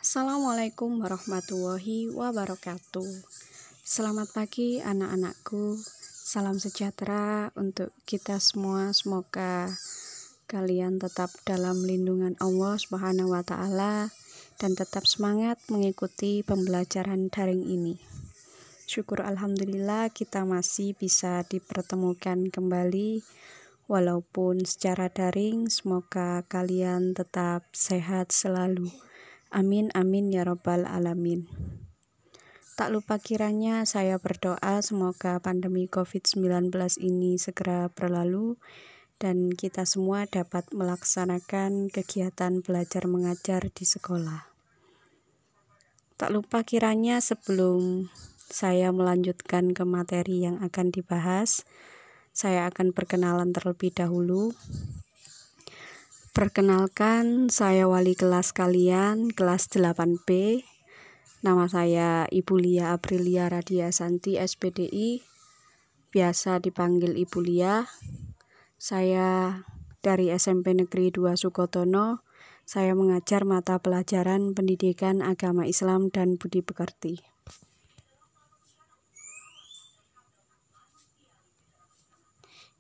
Assalamualaikum warahmatullahi wabarakatuh. Selamat pagi anak-anakku. Salam sejahtera untuk kita semua. Semoga kalian tetap dalam lindungan Allah Subhanahu wa taala dan tetap semangat mengikuti pembelajaran daring ini. Syukur alhamdulillah kita masih bisa dipertemukan kembali walaupun secara daring. Semoga kalian tetap sehat selalu. Amin amin ya robbal alamin. Tak lupa kiranya saya berdoa semoga pandemi COVID-19 ini segera berlalu dan kita semua dapat melaksanakan kegiatan belajar mengajar di sekolah. Tak lupa kiranya sebelum saya melanjutkan ke materi yang akan dibahas, saya akan perkenalan terlebih dahulu. Perkenalkan, saya wali kelas kalian, kelas 8B. Nama saya Ibu Lia Aprilia Radia Santi, SPDI. Biasa dipanggil Ibu Lia. Saya dari SMP Negeri 2 Sukodono. Saya mengajar mata pelajaran Pendidikan Agama Islam dan Budi Pekerti.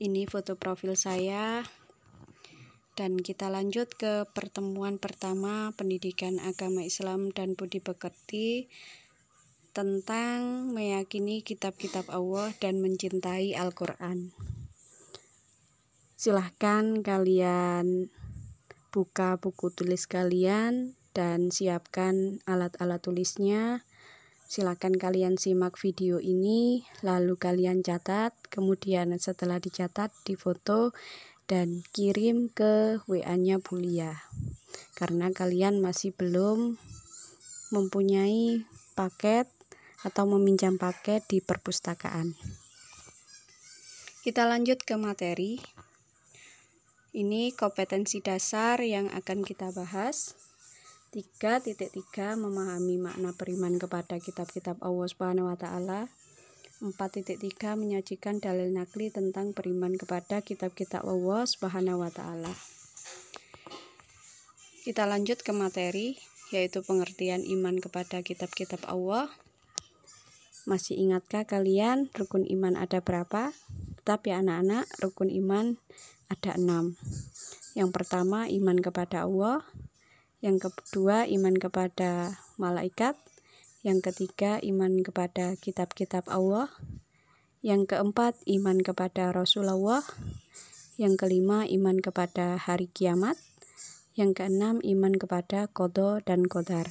Ini foto profil saya. Dan kita lanjut ke pertemuan pertama Pendidikan Agama Islam dan Budi Pekerti tentang meyakini kitab-kitab Allah dan mencintai Al-Quran. Silahkan kalian buka buku tulis kalian dan siapkan alat-alat tulisnya. Silahkan kalian simak video ini, lalu kalian catat, kemudian setelah dicatat, difoto, dan kirim ke WA-nya Bu Lia karena kalian masih belum mempunyai paket atau meminjam paket di perpustakaan. Kita lanjut ke materi. Ini kompetensi dasar yang akan kita bahas. 3.3 Memahami makna beriman kepada kitab-kitab Allah Subhanahu wa taala. 4.3 Menyajikan dalil nakli tentang beriman kepada kitab-kitab Allah Subhanahu wa taala. Kita lanjut ke materi, yaitu pengertian iman kepada kitab-kitab Allah. Masih ingatkah kalian rukun iman ada berapa? Tapi anak-anak, rukun iman ada 6. Yang pertama iman kepada Allah, yang kedua iman kepada malaikat, yang ketiga iman kepada kitab-kitab Allah, yang keempat iman kepada Rasulullah, yang kelima iman kepada hari kiamat, yang keenam iman kepada qada dan qadar.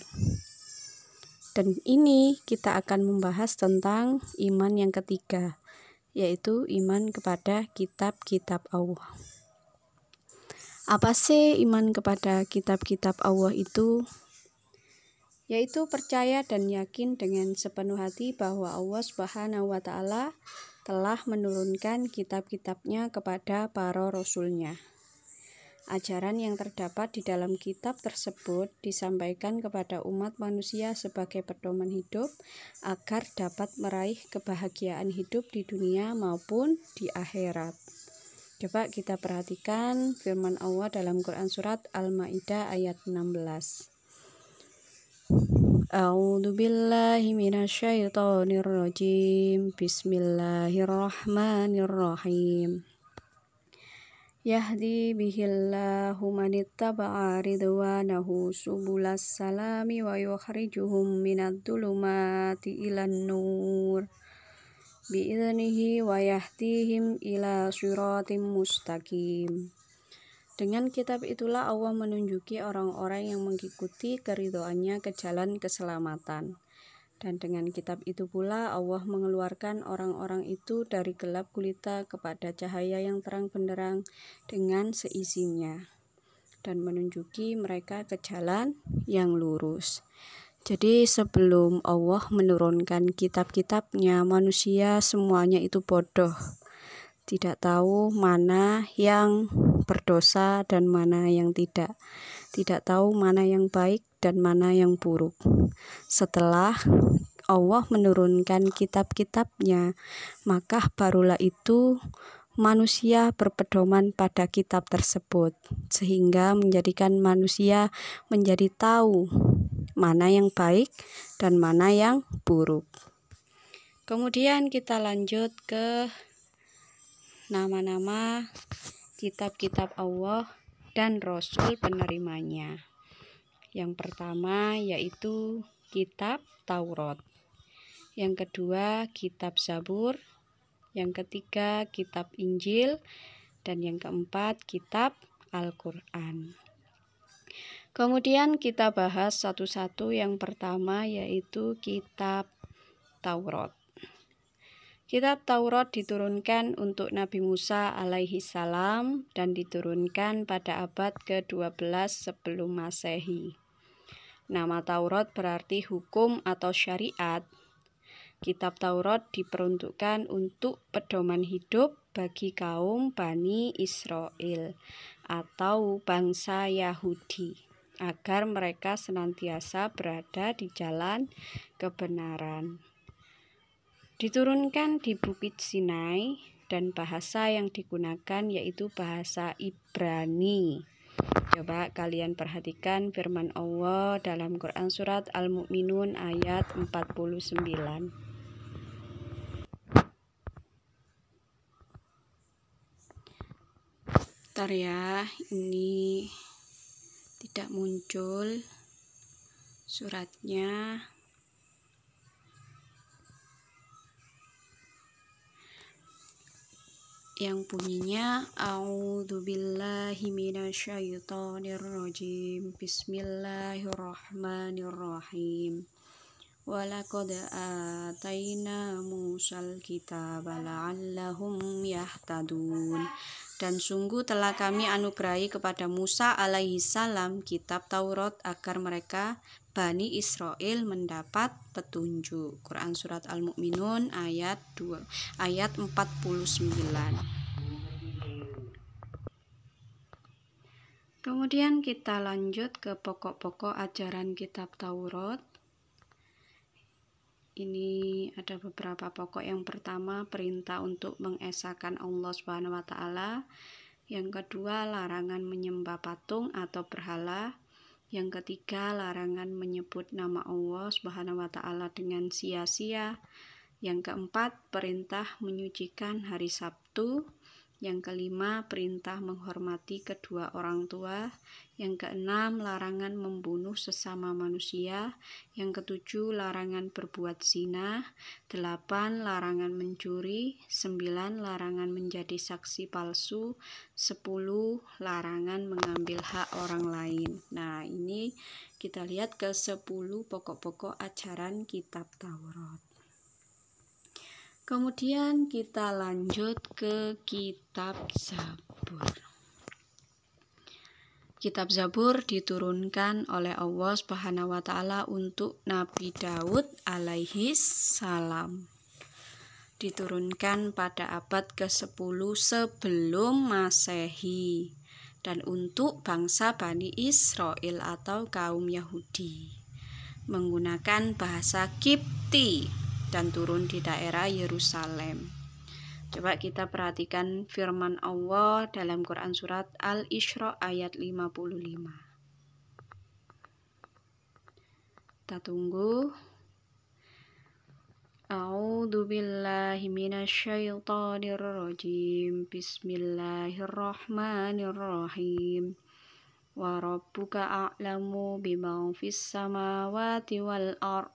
Dan ini kita akan membahas tentang iman yang ketiga, yaitu iman kepada kitab-kitab Allah. Apa sih iman kepada kitab-kitab Allah itu? Yaitu percaya dan yakin dengan sepenuh hati bahwa Allah Subhanahu wa taala telah menurunkan kitab-kitabnya kepada para rasulnya. Ajaran yang terdapat di dalam kitab tersebut disampaikan kepada umat manusia sebagai pedoman hidup agar dapat meraih kebahagiaan hidup di dunia maupun di akhirat. Coba kita perhatikan firman Allah dalam Quran surat Al-Maidah ayat 16. A'udzu billahi minasyaitonir rajim. Bismillahirrahmanirrahim. Yahdi bihillahu manittaba'a ridwanahu subulas salami wa yukhrijuhum minadh dhulumati ilan nur bi'idnihi wa yahdihim ila shiratim mustaqim. Dengan kitab itulah Allah menunjuki orang-orang yang mengikuti keridhoannya ke jalan keselamatan. Dan dengan kitab itu pula Allah mengeluarkan orang-orang itu dari gelap gulita kepada cahaya yang terang benderang dengan seisinya. Dan menunjuki mereka ke jalan yang lurus. Jadi sebelum Allah menurunkan kitab-kitabnya, manusia semuanya itu bodoh. Tidak tahu mana yang berdosa dan mana yang tidak. Tidak tahu mana yang baik dan mana yang buruk. Setelah Allah menurunkan kitab-kitabnya, maka barulah itu manusia berpedoman pada kitab tersebut, sehingga menjadikan manusia menjadi tahu mana yang baik dan mana yang buruk. Kemudian kita lanjut ke nama-nama kitab-kitab Allah dan Rasul penerimanya. Yang pertama yaitu kitab Taurat. Yang kedua kitab Zabur. Yang ketiga kitab Injil. Dan yang keempat kitab Al-Quran. Kemudian kita bahas satu-satu. Yang pertama yaitu kitab Taurat. Kitab Taurat diturunkan untuk Nabi Musa alaihi salam dan diturunkan pada abad ke-12 sebelum Masehi. Nama Taurat berarti hukum atau syariat. Kitab Taurat diperuntukkan untuk pedoman hidup bagi kaum Bani Israel atau bangsa Yahudi, agar mereka senantiasa berada di jalan kebenaran. Diturunkan di Bukit Sinai dan bahasa yang digunakan yaitu bahasa Ibrani. Coba kalian perhatikan firman Allah dalam Quran surat Al-Mu'minun ayat 49. Bentar ya, ini tidak muncul suratnya. Yang bunyinya A'udzubillahi minasyaitonirrajim. Bismillahirrahmanirrahim. Walaqad ataina Musal kitaba la'allahum yahtadun. Dan sungguh telah kami anugerahi kepada Musa alaihi salam kitab Taurat agar mereka Bani Israel mendapat petunjuk. Quran surat Al-Mu'minun ayat 49. Kemudian kita lanjut ke pokok-pokok ajaran kitab Taurat. Ini ada beberapa pokok. Yang pertama, perintah untuk mengesahkan Allah Subhanahu wa taala. Yang kedua, larangan menyembah patung atau berhala. Yang ketiga, larangan menyebut nama Allah Subhanahu wa taala dengan sia-sia. Yang keempat, perintah menyucikan hari Sabtu. Yang kelima, perintah menghormati kedua orang tua. Yang keenam, larangan membunuh sesama manusia. Yang ketujuh, larangan berbuat zina. 8, larangan mencuri. 9, larangan menjadi saksi palsu. 10, larangan mengambil hak orang lain. Nah, ini kita lihat ke 10 pokok-pokok ajaran kitab Taurat. Kemudian kita lanjut ke kitab Zabur. Kitab Zabur diturunkan oleh Allah Subhanahu wa taala untuk Nabi Daud alaihi salam. Diturunkan pada abad ke-10 sebelum Masehi dan untuk bangsa Bani Israel atau kaum Yahudi. Menggunakan bahasa Kipti dan turun di daerah Yerusalem. Coba kita perhatikan firman Allah dalam Quran surat Al-Isra ayat 55. Kita tunggu. A'udzubillahi minasyaitonirrajim. Bismillahirrahmanirrahim. Wa rabbuka a'lamu biman fis samawati wal ardh.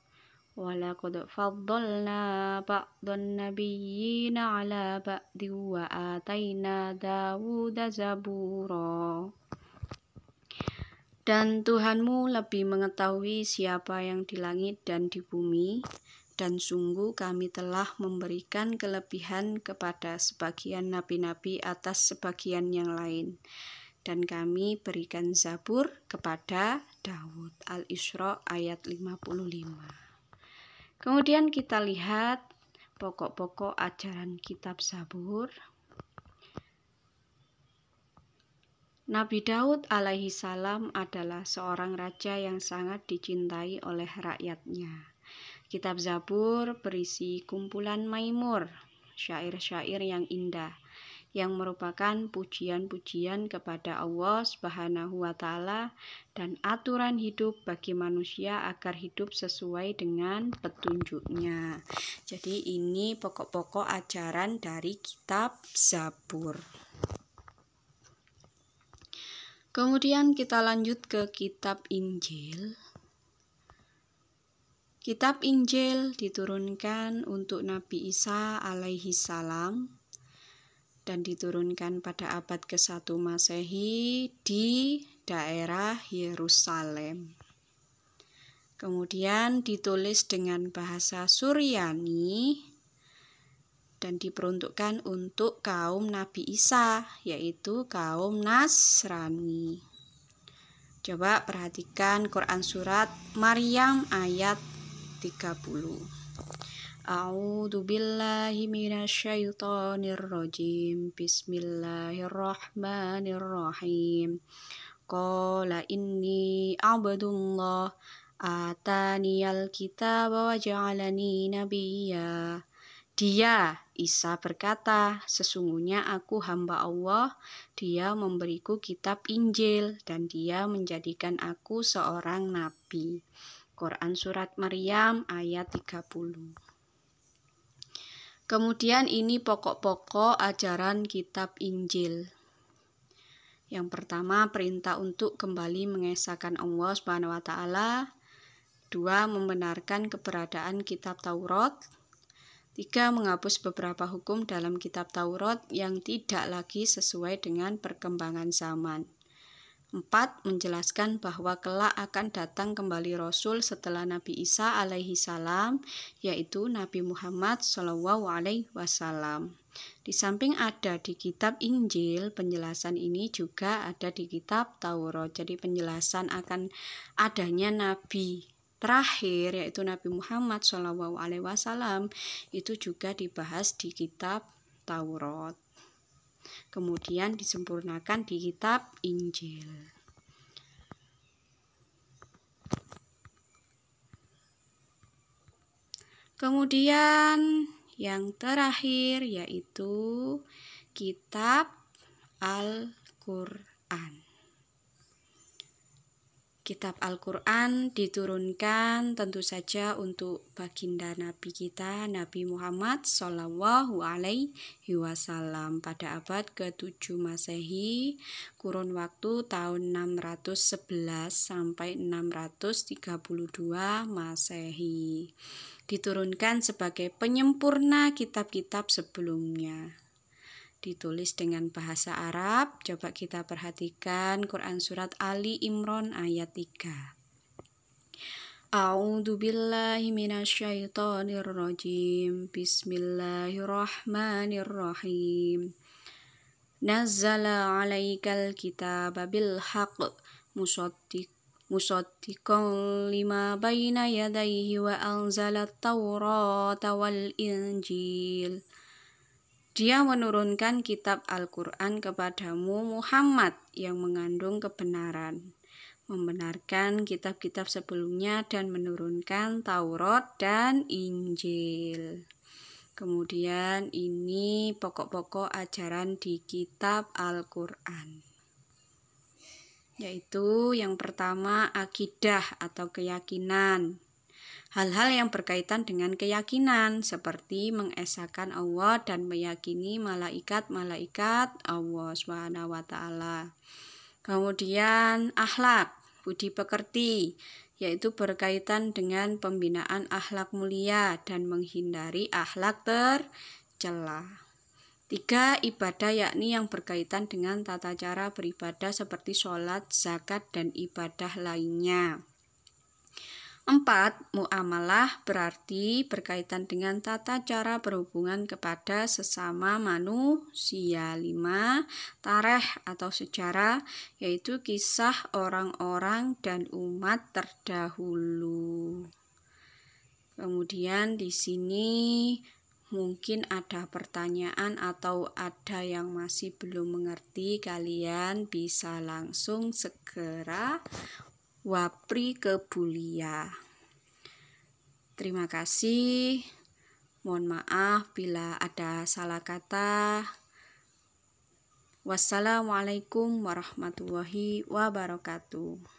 Walaqad faddalna ba'dhan nabiyyina 'ala ba'din wa ataina Dawuda zabura. Dan Tuhanmu lebih mengetahui siapa yang di langit dan di bumi, dan sungguh kami telah memberikan kelebihan kepada sebagian nabi-nabi atas sebagian yang lain, dan kami berikan Zabur kepada Daud. Al-Isra ayat 55. Kemudian kita lihat pokok-pokok ajaran kitab Zabur. Nabi Daud alaihi salam adalah seorang raja yang sangat dicintai oleh rakyatnya. Kitab Zabur berisi kumpulan Maizmur, syair-syair yang indah, yang merupakan pujian-pujian kepada Allah Subhanahu wa Ta'ala dan aturan hidup bagi manusia agar hidup sesuai dengan petunjuknya. Jadi ini pokok-pokok ajaran dari kitab Zabur. Kemudian kita lanjut ke kitab Injil. Kitab Injil diturunkan untuk Nabi Isa alaihi salam dan diturunkan pada abad ke-1 Masehi di daerah Yerusalem. Kemudian ditulis dengan bahasa Suryani dan diperuntukkan untuk kaum Nabi Isa, yaitu kaum Nasrani. Coba perhatikan Quran surat Maryam ayat 30. A'udzu billahi minasyaitonir rajim. Bismillahirrahmanirrahim. Qala inni abdullah ataniyal kitaba wa ja'alani nabiyya. Dia, Isa berkata, sesungguhnya aku hamba Allah, dia memberiku kitab Injil dan dia menjadikan aku seorang nabi. Quran surat Maryam ayat 30. Kemudian ini pokok-pokok ajaran kitab Injil. Yang pertama, perintah untuk kembali mengesahkan Allah Subhanahu wa Ta'ala. 2. Membenarkan keberadaan kitab Taurat. 3. Menghapus beberapa hukum dalam kitab Taurat yang tidak lagi sesuai dengan perkembangan zaman. 4. Menjelaskan bahwa kelak akan datang kembali Rasul setelah Nabi Isa alaihi salam, yaitu Nabi Muhammad sallallahu alaihi wasallam. Di samping ada di kitab Injil, penjelasan ini juga ada di kitab Taurat. Jadi penjelasan akan adanya Nabi terakhir, yaitu Nabi Muhammad sallallahu alaihi wasallam, itu juga dibahas di kitab Taurat. Kemudian disempurnakan di kitab Injil. Kemudian yang terakhir yaitu kitab Al-Quran. Kitab Al-Quran diturunkan tentu saja untuk baginda Nabi kita, Nabi Muhammad Sallallahu Alaihi Wasallam pada abad ke-7 Masehi, kurun waktu tahun 611 sampai 632 Masehi. Diturunkan sebagai penyempurna kitab-kitab sebelumnya. Ditulis dengan bahasa Arab. Coba kita perhatikan Quran surat Ali Imran ayat 3. A'udzu billahi minasyaitonir rajim. Bismillahirrahmanirrahim. Nazzala 'alaikal kitaba bil haqq musaddiqan lima baina yadayhi wa anzalat taurata wal injil. Dia menurunkan kitab Al-Quran kepadamu Muhammad yang mengandung kebenaran, membenarkan kitab-kitab sebelumnya dan menurunkan Taurat dan Injil. Kemudian ini pokok-pokok ajaran di kitab Al-Quran. Yaitu yang pertama akidah atau keyakinan. Hal-hal yang berkaitan dengan keyakinan seperti mengesahkan Allah dan meyakini malaikat-malaikat Allah Subhanahu wa Ta'ala. Kemudian akhlak, budi pekerti, yaitu berkaitan dengan pembinaan akhlak mulia dan menghindari akhlak tercela. 3. Ibadah, yakni yang berkaitan dengan tata cara beribadah seperti sholat, zakat, dan ibadah lainnya. 4. Muamalah, berarti berkaitan dengan tata cara berhubungan kepada sesama manusia. 5. Tarikh atau sejarah, yaitu kisah orang-orang dan umat terdahulu. Kemudian di sini mungkin ada pertanyaan atau ada yang masih belum mengerti, kalian bisa langsung segera wapri ke Bulia. Terima kasih. Mohon maaf bila ada salah kata. Wassalamualaikum warahmatullahi wabarakatuh.